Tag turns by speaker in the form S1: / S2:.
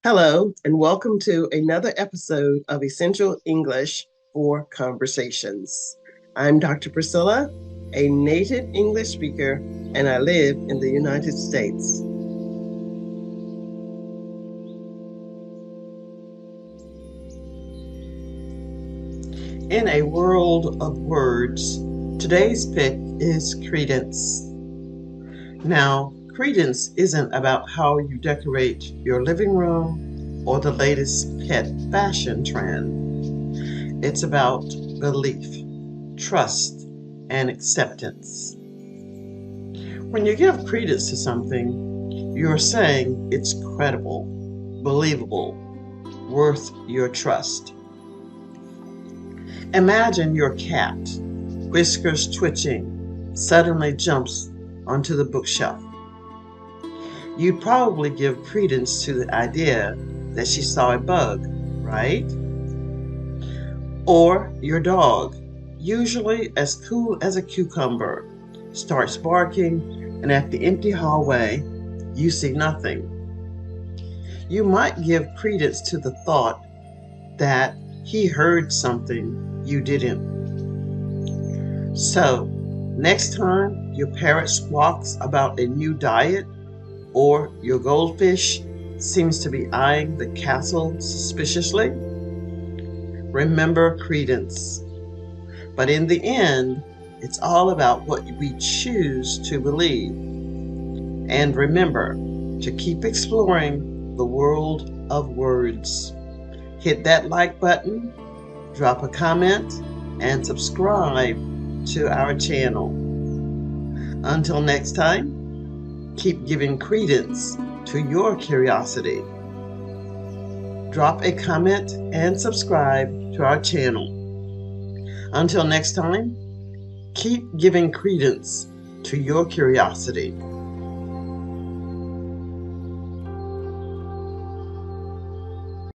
S1: Hello, and welcome to another episode of Essential English for Conversations. I'm Dr. Priscilla, a native English speaker, and I live in the United States. In a world of words, today's pick is Credence. Now, Credence isn't about how you decorate your living room or the latest pet fashion trend. It's about belief, trust, and acceptance. When you give credence to something, you're saying it's credible, believable, worth your trust. Imagine your cat, whiskers twitching, suddenly jumps onto the bookshelf. You'd probably give credence to the idea that she saw a bug, right? Or your dog, usually as cool as a cucumber, starts barking, and at the empty hallway, you see nothing. You might give credence to the thought that he heard something you didn't. So, next time your parrot squawks about a new diet or your goldfish seems to be eyeing the castle suspiciously, remember credence. But in the end, it's all about what we choose to believe. And remember to keep exploring the world of words. Hit that like button, drop a comment, and subscribe to our channel. Until next time, keep giving credence to your curiosity. Drop a comment and subscribe to our channel. Until next time, keep giving credence to your curiosity.